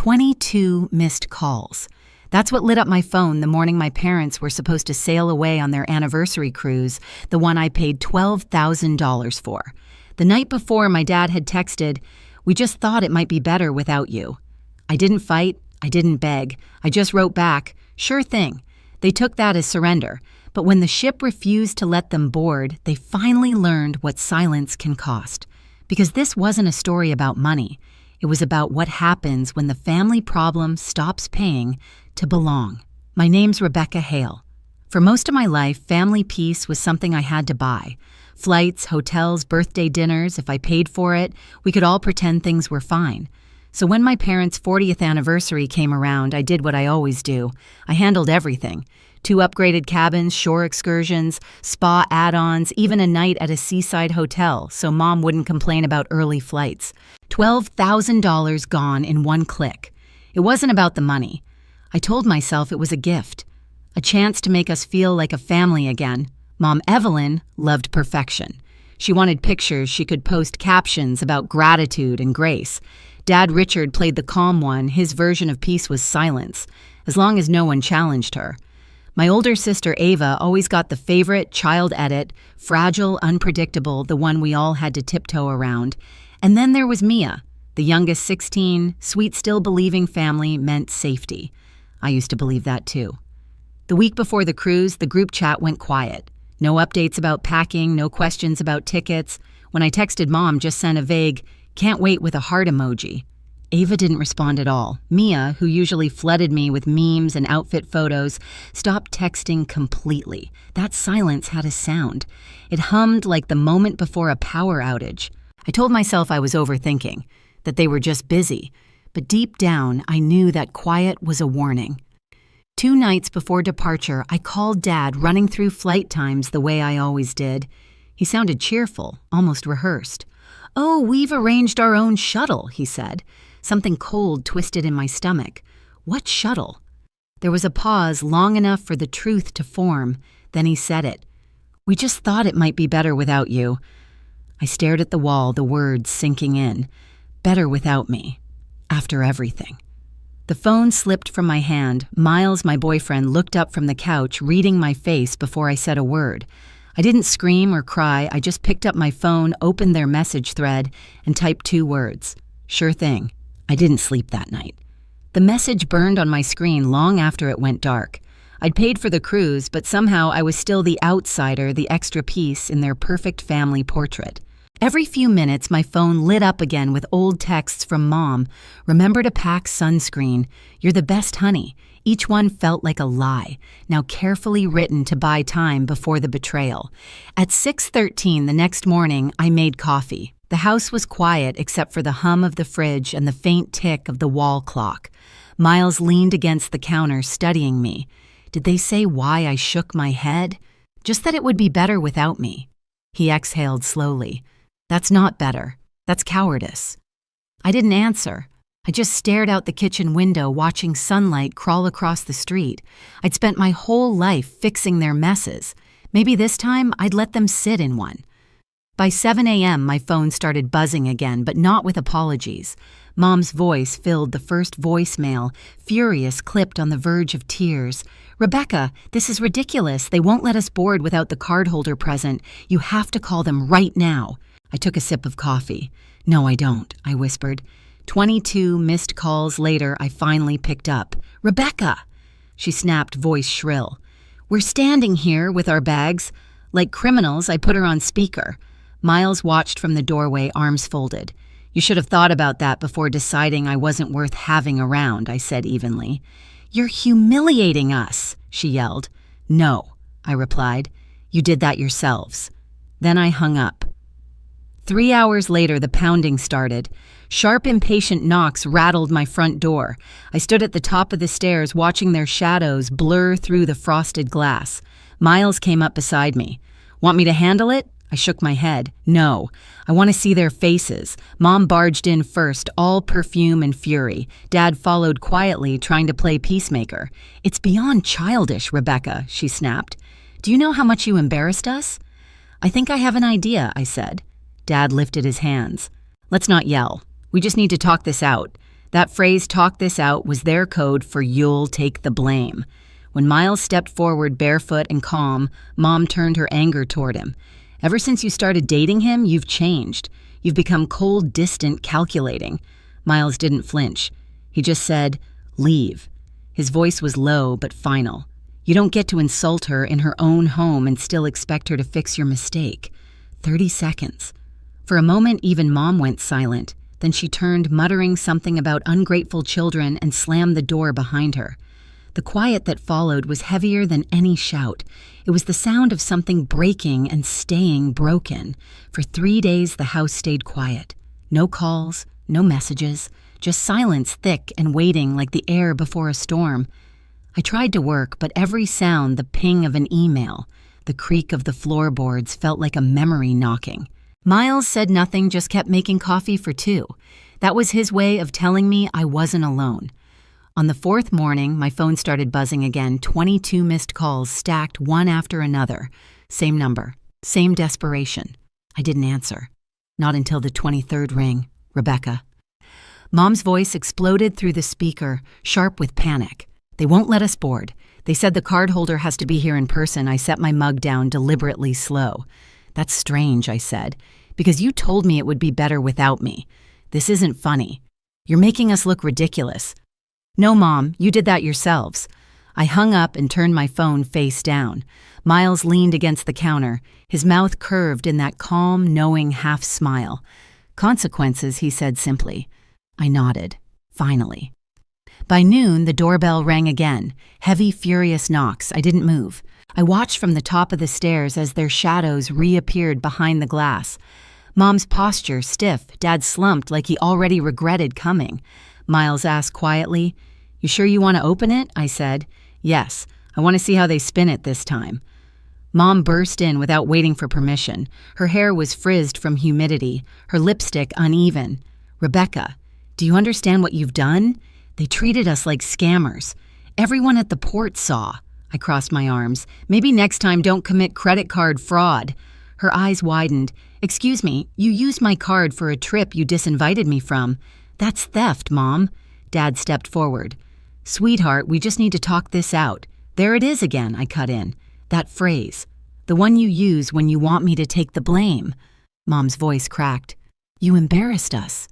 22 missed calls. That's what lit up my phone the morning my parents were supposed to sail away on their anniversary cruise, the one I paid $12,000 for. The night before, my dad had texted, "We just thought it might be better without you." I didn't fight. I didn't beg. I just wrote back, "Sure thing." They took that as surrender. But when the ship refused to let them board, they finally learned what silence can cost. Because this wasn't a story about money. It was about what happens when the family problem stops paying to belong. My name's Rebecca Hale. For most of my life, family peace was something I had to buy. Flights, hotels, birthday dinners, if I paid for it, we could all pretend things were fine. So when my parents' 40th anniversary came around, I did what I always do. I handled everything. 2 upgraded cabins, shore excursions, spa add-ons, even a night at a seaside hotel, so Mom wouldn't complain about early flights. $12,000 gone in one click. It wasn't about the money. I told myself it was a gift, a chance to make us feel like a family again. Mom Evelyn loved perfection. She wanted pictures she could post captions about gratitude and grace. Dad Richard played the calm one. His version of peace was silence, as long as no one challenged her. My older sister Ava always got the favorite child edit, fragile, unpredictable, the one we all had to tiptoe around. And then there was Mia, the youngest 16, sweet still believing family meant safety. I used to believe that too. The week before the cruise, the group chat went quiet. No updates about packing, no questions about tickets. When I texted Mom, just sent a vague, "Can't wait" with a heart emoji. Ava didn't respond at all. Mia, who usually flooded me with memes and outfit photos, stopped texting completely. That silence had a sound. It hummed like the moment before a power outage. I told myself I was overthinking, that they were just busy. But deep down, I knew that quiet was a warning. 2 nights before departure, I called Dad, running through flight times the way I always did. He sounded cheerful, almost rehearsed. "Oh, we've arranged our own shuttle," he said. Something cold twisted in my stomach. What shuttle? There was a pause long enough for the truth to form. Then he said it. "We just thought it might be better without you." I stared at the wall, the words sinking in. Better without me. After everything. The phone slipped from my hand. Miles, my boyfriend, looked up from the couch, reading my face before I said a word. I didn't scream or cry. I just picked up my phone, opened their message thread, and typed 2 words. "Sure thing." I didn't sleep that night. The message burned on my screen long after it went dark. I'd paid for the cruise, but somehow I was still the outsider, the extra piece in their perfect family portrait. Every few minutes, my phone lit up again with old texts from Mom. "Remember to pack sunscreen. You're the best, honey." Each one felt like a lie, now carefully written to buy time before the betrayal. At 6:13 the next morning, I made coffee. The house was quiet except for the hum of the fridge and the faint tick of the wall clock. Miles leaned against the counter, studying me. Did they say why I shook my head? Just that it would be better without me. He exhaled slowly. "That's not better. That's cowardice." I didn't answer. I just stared out the kitchen window, watching sunlight crawl across the street. I'd spent my whole life fixing their messes. Maybe this time I'd let them sit in one. By 7 a.m., my phone started buzzing again, but not with apologies. Mom's voice filled the first voicemail, furious, clipped on the verge of tears. "Rebecca, this is ridiculous. They won't let us board without the cardholder present. You have to call them right now." I took a sip of coffee. "No, I don't," I whispered. 22 missed calls later, I finally picked up. "Rebecca!" She snapped, voice shrill. "We're standing here with our bags. Like criminals, I put her on speaker." Miles watched from the doorway, arms folded. "You should have thought about that before deciding I wasn't worth having around," I said evenly. "You're humiliating us," she yelled. "No," I replied. "You did that yourselves." Then I hung up. 3 hours later, the pounding started. Sharp, impatient knocks rattled my front door. I stood at the top of the stairs, watching their shadows blur through the frosted glass. Miles came up beside me. "Want me to handle it?" I shook my head. "No. I want to see their faces." Mom barged in first, all perfume and fury. Dad followed quietly, trying to play peacemaker. "It's beyond childish, Rebecca," she snapped. "Do you know how much you embarrassed us?" "I think I have an idea," I said. Dad lifted his hands. "Let's not yell. We just need to talk this out." That phrase, "talk this out," was their code for "you'll take the blame." When Miles stepped forward barefoot and calm, Mom turned her anger toward him. "Ever since you started dating him, you've changed. You've become cold, distant, calculating." Miles didn't flinch. He just said, "Leave." His voice was low but final. "You don't get to insult her in her own home and still expect her to fix your mistake." 30 seconds. For a moment, even Mom went silent. Then she turned, muttering something about ungrateful children, and slammed the door behind her. The quiet that followed was heavier than any shout. It was the sound of something breaking and staying broken. For 3 days, the house stayed quiet. No calls, no messages, just silence thick and waiting like the air before a storm. I tried to work, but every sound, the ping of an email, the creak of the floorboards, felt like a memory knocking. Miles said nothing, just kept making coffee for two. That was his way of telling me I wasn't alone. On the fourth morning, my phone started buzzing again, 22 missed calls stacked one after another. Same number, same desperation. I didn't answer. Not until the 23rd ring. Rebecca. Mom's voice exploded through the speaker, sharp with panic. "They won't let us board. They said the card holder has to be here in person." I set my mug down, deliberately slow. "That's strange," I said, "because you told me it would be better without me. This isn't funny. You're making us look ridiculous." "No, Mom, you did that yourselves." I hung up and turned my phone face down. Miles leaned against the counter, his mouth curved in that calm, knowing half smile. "Consequences," he said simply. I nodded. Finally. By noon, the doorbell rang again. Heavy, furious knocks. I didn't move. I watched from the top of the stairs as their shadows reappeared behind the glass. Mom's posture stiff, Dad slumped like he already regretted coming. Miles asked quietly, "You sure you want to open it?" I said. "Yes, I want to see how they spin it this time." Mom burst in without waiting for permission. Her hair was frizzed from humidity, her lipstick uneven. "Rebecca, do you understand what you've done? They treated us like scammers. Everyone at the port saw." I crossed my arms. "Maybe next time don't commit credit card fraud." Her eyes widened. "Excuse me, you used my card for a trip you disinvited me from. That's theft, Mom." Dad stepped forward. "Sweetheart, we just need to talk this out." "There it is again," I cut in. "That phrase. The one you use when you want me to take the blame." Mom's voice cracked. "You embarrassed us."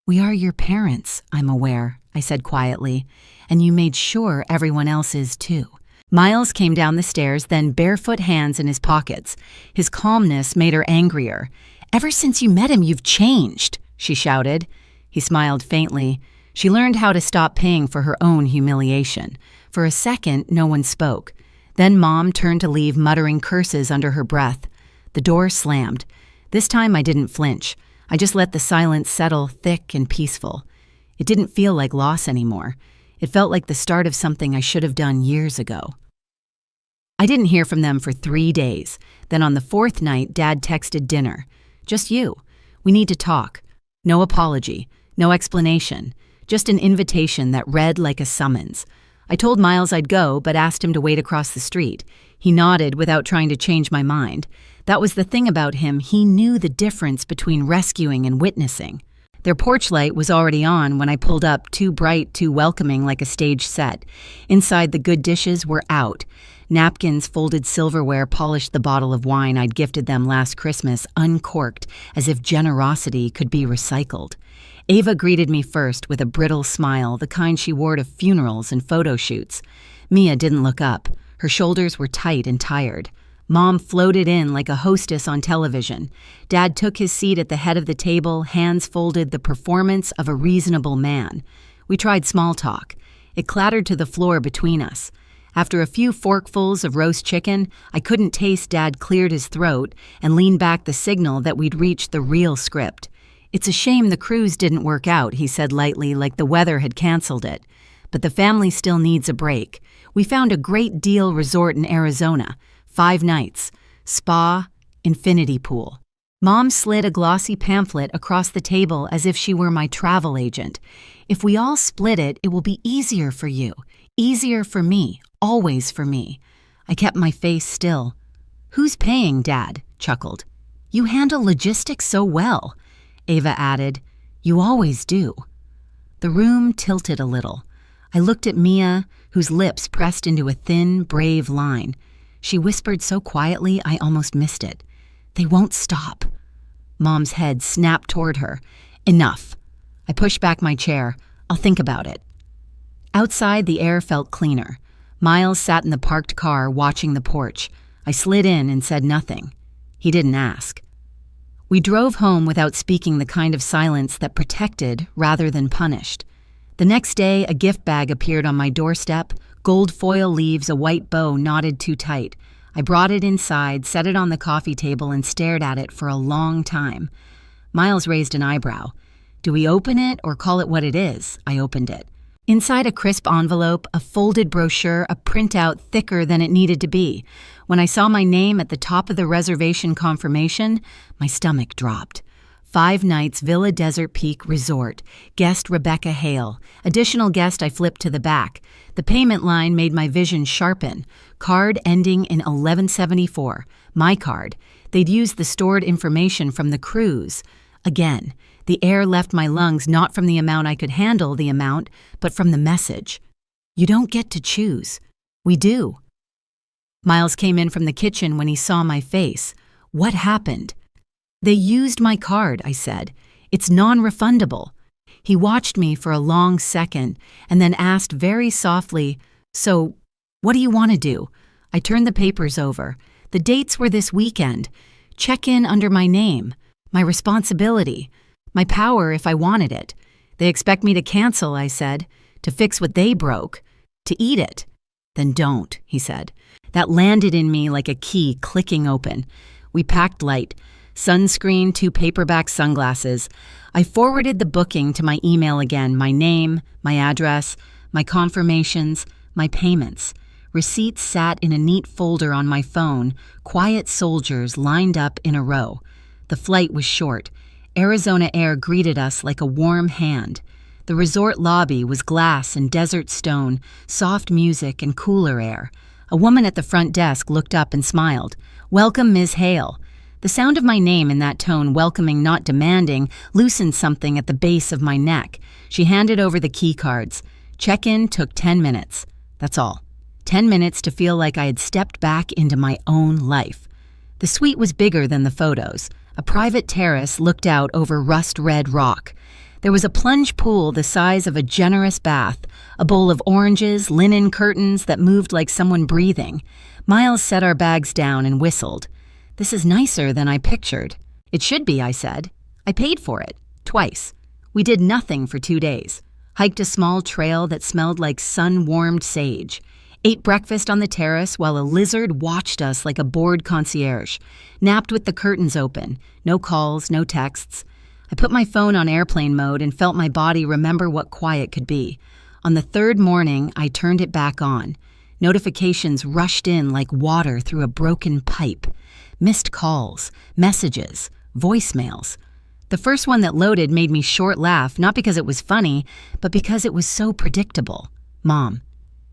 "We are your parents, I'm aware," I said quietly, "and you made sure everyone else is too." Miles came down the stairs, then barefoot, hands in his pockets. His calmness made her angrier. "Ever since you met him, you've changed," she shouted. He smiled faintly. She learned how to stop paying for her own humiliation. For a second, no one spoke. Then Mom turned to leave, muttering curses under her breath. The door slammed. This time I didn't flinch. I just let the silence settle, thick and peaceful. It didn't feel like loss anymore. It felt like the start of something I should have done years ago. I didn't hear from them for 3 days. Then on the fourth night, Dad texted dinner. "Just you. We need to talk." No apology, no explanation, just an invitation that read like a summons. I told Miles I'd go, but asked him to wait across the street. He nodded without trying to change my mind. That was the thing about him, he knew the difference between rescuing and witnessing. Their porch light was already on when I pulled up, too bright, too welcoming, like a stage set. Inside, the good dishes were out. Napkins, folded silverware polished the bottle of wine I'd gifted them last Christmas, uncorked, as if generosity could be recycled. Ava greeted me first with a brittle smile, the kind she wore to funerals and photo shoots. Mia didn't look up. Her shoulders were tight and tired. Mom floated in like a hostess on television. Dad took his seat at the head of the table, hands folded, the performance of a reasonable man. We tried small talk. It clattered to the floor between us. After a few forkfuls of roast chicken, I couldn't taste. Dad cleared his throat and leaned back, the signal that we'd reached the real script. "It's a shame the cruise didn't work out," he said lightly, like the weather had canceled it. "But the family still needs a break. We found a great deal resort in Arizona. 5 nights. Spa, infinity pool." Mom slid a glossy pamphlet across the table as if she were my travel agent. "If we all split it, it will be easier for you. Easier for me. Always for me." I kept my face still. "Who's paying?" Dad chuckled. "You handle logistics so well." Ava added, "You always do." The room tilted a little. I looked at Mia, whose lips pressed into a thin, brave line. She whispered so quietly I almost missed it. "They won't stop." Mom's head snapped toward her. "Enough." I pushed back my chair. "I'll think about it." Outside, the air felt cleaner. Miles sat in the parked car watching the porch. I slid in and said nothing. He didn't ask. We drove home without speaking, the kind of silence that protected rather than punished. The next day, a gift bag appeared on my doorstep, gold foil leaves, a white bow knotted too tight. I brought it inside, set it on the coffee table, and stared at it for a long time. Miles raised an eyebrow. "Do we open it or call it what it is?" I opened it. Inside a crisp envelope, a folded brochure, a printout thicker than it needed to be. When I saw my name at the top of the reservation confirmation, my stomach dropped. 5 nights Villa Desert Peak Resort. Guest Rebecca Hale. Additional guest I flipped to the back. The payment line made my vision sharpen. Card ending in 1174. My card. They'd used the stored information from the cruise. Again, the air left my lungs, not from the amount I could handle the amount, but from the message. You don't get to choose. We do. Miles came in from the kitchen when he saw my face. What happened? "They used my card," I said. "It's non-refundable." He watched me for a long second and then asked very softly, "So, what do you want to do?" I turned the papers over. The dates were this weekend. Check in under my name. My responsibility. My power if I wanted it. "They expect me to cancel," I said. "To fix what they broke. To eat it." "Then don't," he said. That landed in me like a key clicking open. We packed light. Sunscreen, 2 paperback sunglasses. I forwarded the booking to my email again, my name, my address, my confirmations, my payments. Receipts sat in a neat folder on my phone, quiet soldiers lined up in a row. The flight was short. Arizona air greeted us like a warm hand. The resort lobby was glass and desert stone, soft music and cooler air. A woman at the front desk looked up and smiled. "Welcome, Ms. Hale." The sound of my name in that tone, welcoming, not demanding, loosened something at the base of my neck. She handed over the key cards. Check-in took 10 minutes. That's all. 10 minutes to feel like I had stepped back into my own life. The suite was bigger than the photos. A private terrace looked out over rust-red rock. There was a plunge pool the size of a generous bath, a bowl of oranges, linen curtains that moved like someone breathing. Miles set our bags down and whistled. "This is nicer than I pictured." "It should be," I said. "I paid for it. Twice." We did nothing for 2 days. Hiked a small trail that smelled like sun-warmed sage. Ate breakfast on the terrace while a lizard watched us like a bored concierge. Napped with the curtains open. No calls, no texts. I put my phone on airplane mode and felt my body remember what quiet could be. On the 3rd morning, I turned it back on. Notifications rushed in like water through a broken pipe. Missed calls, messages, voicemails. The first one that loaded made me short laugh, not because it was funny, but because it was so predictable. "Mom,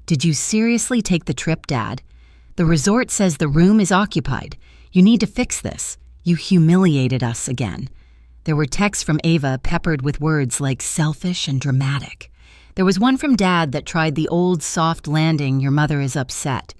did you seriously take the trip, Dad? The resort says the room is occupied. You need to fix this. You humiliated us again." There were texts from Ava peppered with words like selfish and dramatic. There was one from Dad that tried the old soft landing, "Your mother is upset."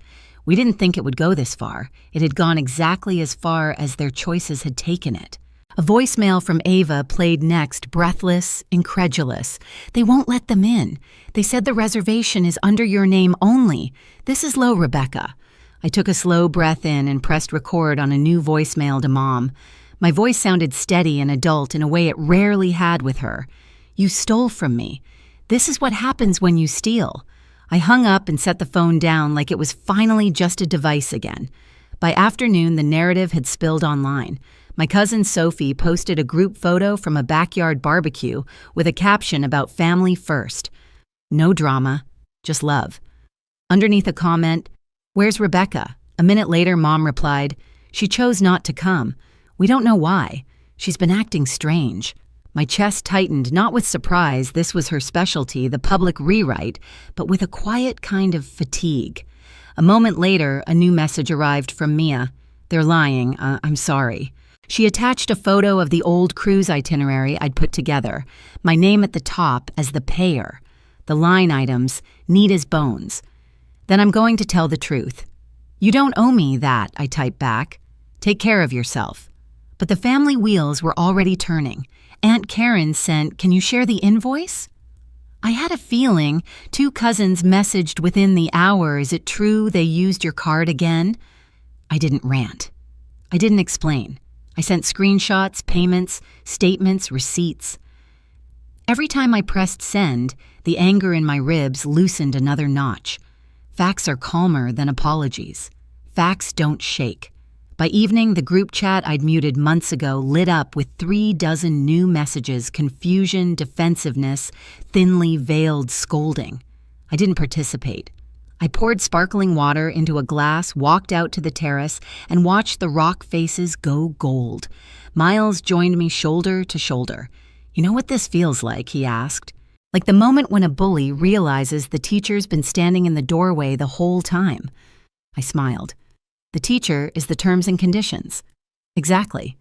We didn't think it would go this far. It had gone exactly as far as their choices had taken it. A voicemail from Ava played next, breathless, incredulous. "They won't let them in. They said the reservation is under your name only. This is low, Rebecca." I took a slow breath in and pressed record on a new voicemail to Mom. My voice sounded steady and adult in a way it rarely had with her. "You stole from me. This is what happens when you steal." I hung up and set the phone down like it was finally just a device again. By afternoon, the narrative had spilled online. My cousin Sophie posted a group photo from a backyard barbecue with a caption about family first. No drama, just love. Underneath a comment, "Where's Rebecca?" A minute later, Mom replied, "She chose not to come. We don't know why. She's been acting strange." My chest tightened, not with surprise, this was her specialty, the public rewrite, but with a quiet kind of fatigue. A moment later, a new message arrived from Mia. "They're lying. I'm sorry." She attached a photo of the old cruise itinerary I'd put together, my name at the top as the payer, the line items, neat as bones. Then I'm going to tell the truth. You don't owe me that, I typed back. Take care of yourself. But the family wheels were already turning. Aunt Karen sent, "Can you share the invoice?" I had a feeling 2 cousins messaged within the hour, "Is it true they used your card again?" I didn't rant. I didn't explain. I sent screenshots, payments, statements, receipts. Every time I pressed send, the anger in my ribs loosened another notch. Facts are calmer than apologies. Facts don't shake. By evening, the group chat I'd muted months ago lit up with 36 new messages, confusion, defensiveness, thinly veiled scolding. I didn't participate. I poured sparkling water into a glass, walked out to the terrace, and watched the rock faces go gold. Miles joined me shoulder to shoulder. "You know what this feels like?" he asked. "Like the moment when a bully realizes the teacher's been standing in the doorway the whole time." I smiled. "The teacher is the terms and conditions." "Exactly."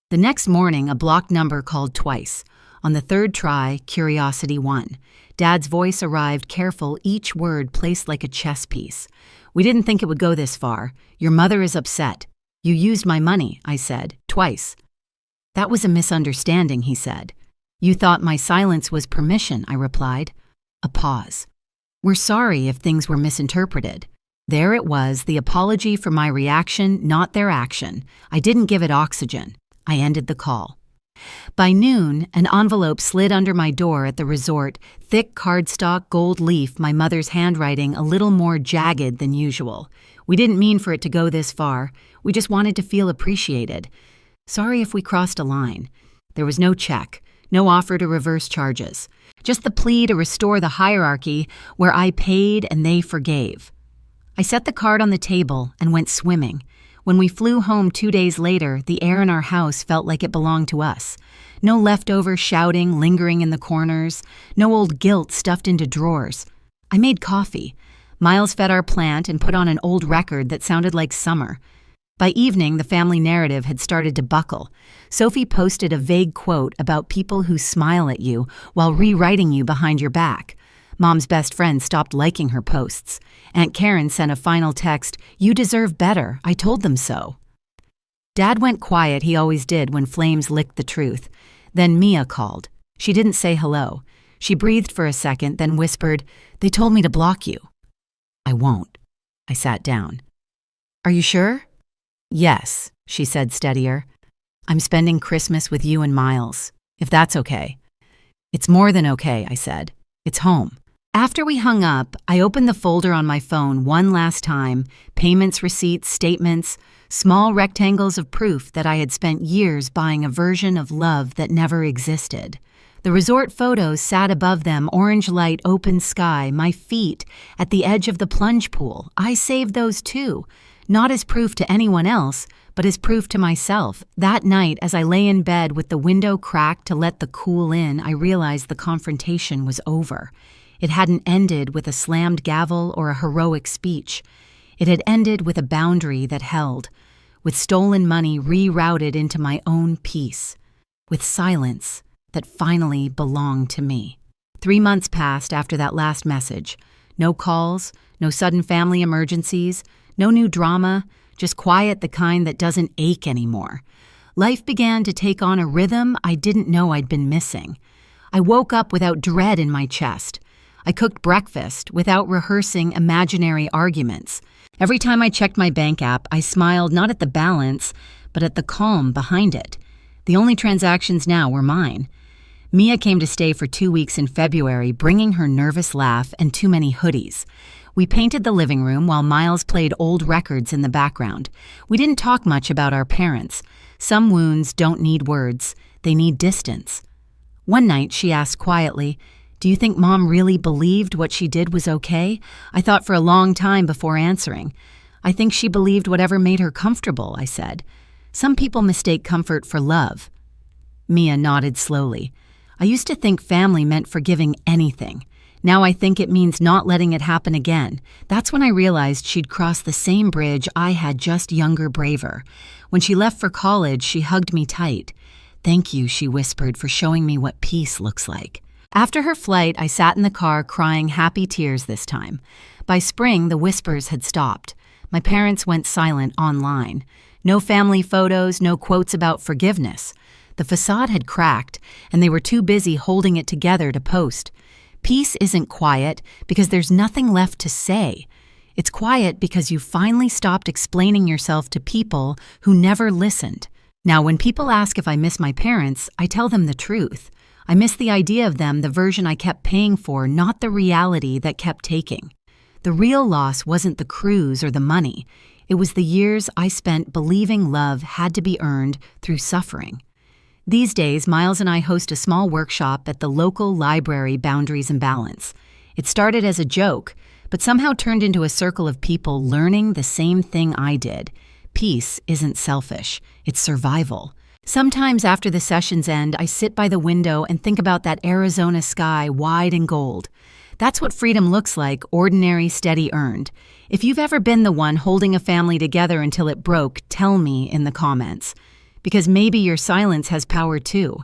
The next morning, a blocked number called twice. On the third try, curiosity won. Dad's voice arrived, careful, each word placed like a chess piece. "We didn't think it would go this far. Your mother is upset." "You used my money," I said, "twice." "That was a misunderstanding," he said. "You thought my silence was permission," I replied. A pause. "We're sorry if things were misinterpreted." There it was, the apology for my reaction, not their action. I didn't give it oxygen. I ended the call. By noon, an envelope slid under my door at the resort, thick cardstock gold leaf, my mother's handwriting a little more jagged than usual. "We didn't mean for it to go this far. We just wanted to feel appreciated. Sorry if we crossed a line." There was no check, no offer to reverse charges, just the plea to restore the hierarchy where I paid and they forgave. I set the card on the table and went swimming. When we flew home 2 days later, the air in our house felt like it belonged to us. No leftover shouting lingering in the corners, no old guilt stuffed into drawers. I made coffee. Miles fed our plant and put on an old record that sounded like summer. By evening, the family narrative had started to buckle. Sophie posted a vague quote about people who smile at you while rewriting you behind your back. Mom's best friend stopped liking her posts. Aunt Karen sent a final text, "You deserve better. I told them so." Dad went quiet, he always did when flames licked the truth. Then Mia called. She didn't say hello. She breathed for a second, then whispered, "They told me to block you." "I won't." I sat down. "Are you sure?" "Yes," she said, steadier. "I'm spending Christmas with you and Miles, if that's okay." "It's more than okay," I said. "It's home." After we hung up, I opened the folder on my phone one last time, payments, receipts, statements, small rectangles of proof that I had spent years buying a version of love that never existed. The resort photos sat above them, orange light, open sky, my feet at the edge of the plunge pool. I saved those too, not as proof to anyone else, but as proof to myself. That night, as I lay in bed with the window cracked to let the cool in, I realized the confrontation was over. It hadn't ended with a slammed gavel or a heroic speech. It had ended with a boundary that held, with stolen money rerouted into my own peace, with silence that finally belonged to me. 3 months passed after that last message. No calls, no sudden family emergencies, no new drama, just quiet, the kind that doesn't ache anymore. Life began to take on a rhythm I didn't know I'd been missing. I woke up without dread in my chest. I cooked breakfast without rehearsing imaginary arguments. Every time I checked my bank app, I smiled not at the balance, but at the calm behind it. The only transactions now were mine. Mia came to stay for 2 weeks in February, bringing her nervous laugh and too many hoodies. We painted the living room while Miles played old records in the background. We didn't talk much about our parents. Some wounds don't need words, they need distance. One night, she asked quietly, "Do you think Mom really believed what she did was okay?" I thought for a long time before answering. "I think she believed whatever made her comfortable," I said. "Some people mistake comfort for love." Mia nodded slowly. "I used to think family meant forgiving anything. Now I think it means not letting it happen again. That's when I realized she'd crossed the same bridge I had, just younger, braver. When she left for college, she hugged me tight. "Thank you," she whispered, "for showing me what peace looks like." After her flight, I sat in the car crying happy tears this time. By spring, the whispers had stopped. My parents went silent online. No family photos, no quotes about forgiveness. The facade had cracked, and they were too busy holding it together to post. Peace isn't quiet because there's nothing left to say. It's quiet because you finally stopped explaining yourself to people who never listened. Now, when people ask if I miss my parents, I tell them the truth. I miss the idea of them, the version I kept paying for, not the reality that kept taking. The real loss wasn't the cruise or the money. It was the years I spent believing love had to be earned through suffering. These days, Miles and I host a small workshop at the local library, Boundaries and Balance. It started as a joke, but somehow turned into a circle of people learning the same thing I did. Peace isn't selfish, it's survival. Sometimes after the sessions end, I sit by the window and think about that Arizona sky, wide and gold. That's what freedom looks like, ordinary, steady, earned. If you've ever been the one holding a family together until it broke, tell me in the comments. Because maybe your silence has power too.